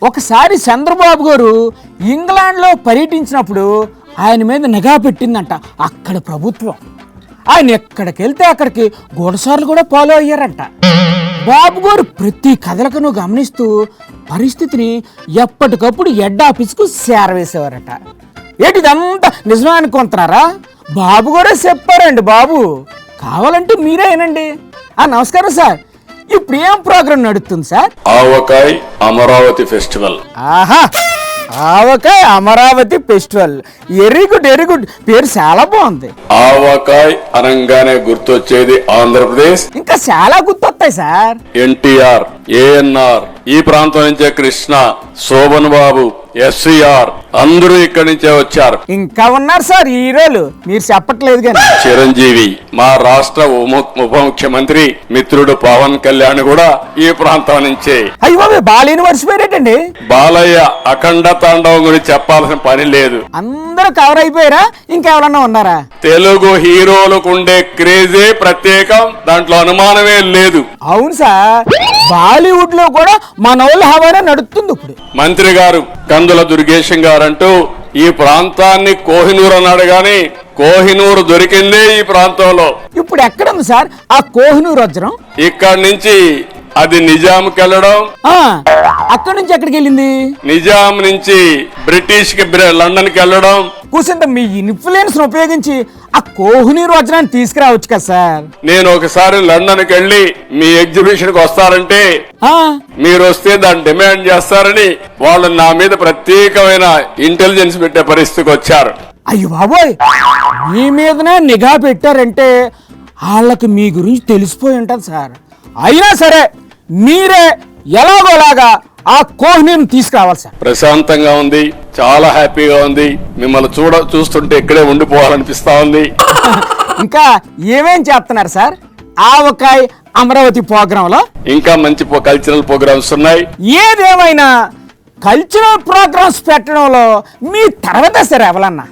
ఒకసారి చంద్రబాబు గారు ఇంగ్లాండ్లో పర్యటించినప్పుడు ఆయన మీద నిఘా పెట్టిందంట అక్కడ ప్రభుత్వం. ఆయన ఎక్కడికి వెళ్తే అక్కడికి గూఢసార్లు కూడా ఫాలో అయ్యారంట. బాబు గారు ప్రతి కథలకును గమనిస్తూ పరిస్థితిని ఎప్పటికప్పుడు హెడ్ ఆఫీస్కు చేరవేసేవారట. ఏంటిదంతా నిజమే అనుకుంటున్నారా? బాబు కూడా చెప్పారండి బాబు. కావాలంటే మీరే వినండి. నమస్కారం సార్, ఇప్పుడు ఏం ప్రోగ్రాం నడుస్తుంది సార్? ఆవకాయ్ అమరావతి ఫెస్టివల్. ఆహా, avakaya Amaravati festival. Very good very good, పేరు చాలా బాగుంది. ఆవకాయ్ అనగానే గుర్తొచ్చేది ఆంధ్రప్రదేశ్. ఇంకా చాలా గుర్తొస్తాయి సార్. ఎన్టీఆర్, ఏఎన్ఆర్, ఈ ప్రాంతం నుంచే కృష్ణ, శోభన్ బాబు, ఎస్సీఆర్ అందరూ ఇక్కడి నుంచే వచ్చారు. ఇంకా ఉన్నారు సార్ హీరోలు, మీరు చెప్పట్లేదు కానీ. చిరంజీవి, మా రాష్ట్ర ఉప ముఖ్యమంత్రి మిత్రుడు పవన్ కళ్యాణ్ కూడా ఈ ప్రాంతం నుంచే. అయ్యో బాబు, బాలీని మర్చిపోయారేటండి. బాలయ్య అఖండ తాండవం గురించి చెప్పాల్సిన పని లేదు. అందరూ కవర్ అయిపోయారా? ఇంకెవరన్నా ఉన్నారా? తెలుగు హీరోలకు ఉండే క్రేజే ప్రత్యేకం, దాంట్లో అనుమానమే లేదు. అవును సార్, బాలీవుడ్ లో కూడా మన వాళ్ళు హవానే నడుస్తుంది ఇప్పుడు. మంత్రి గారు కందుల దుర్గేశం గారంటూ ఈ ప్రాంతాన్ని కోహినూరు అన్నాడు గాని కోహినూరు దొరికిందే ఈ ప్రాంతంలో. ఇప్పుడు ఎక్కడ ఉంది సార్ ఆ కోహినూరు వజ్రం? ఇక్కడి నుంచి అది నిజాంకి వెళ్ళడం, అక్కడి నుంచి ఎక్కడికి వెళ్ళింది? నిజాం నుంచి బ్రిటిష్ కి లండన్ కి వెళ్ళడం. కూసంత మీ ఇన్ఫ్లుయెన్స్ ఉపయోగించి ఆ కోహినూరు వజ్రాన్ని తీసుకురావచ్చు కదా సార్. నేను ఒకసారి లండన్ కి వెళ్ళి మీ ఎగ్జిబిషన్ కి వస్తారంటే మీరు వస్తే దాన్ని డిమాండ్ చేస్తారని వాళ్ళు నా మీద ప్రత్యేకమైన ఇంటెలిజెన్స్ పెట్టే పరిస్థితికి వచ్చారు. అయ్యో బాబోయ్, మీ మీదనే నిఘా పెట్టారంటే వాళ్ళకి మీ గురించి తెలిసిపోయి ఉంటుంది సార్. అయినా సరే మీరే ఎలాగోలాగా ఆ కోహినూరుని తీసుకురావాలి సార్. ప్రశాంతంగా ఉంది, చాలా హ్యాపీగా ఉంది. మిమ్మల్ని చూస్తుంటే ఇక్కడే ఉండిపోవాలనిపిస్తా ఉంది. ఇంకా ఏమేం చేస్తున్నారు సార్ ఆవకాయ్ అమరావతి ప్రోగ్రామ్ లో? ఇంకా మంచి కల్చరల్ ప్రోగ్రామ్స్ ఉన్నాయి. ఏదేమైనా కల్చరల్ ప్రోగ్రామ్స్ పెట్టడంలో మీ తర్వాత సార్ ఎవరన్నా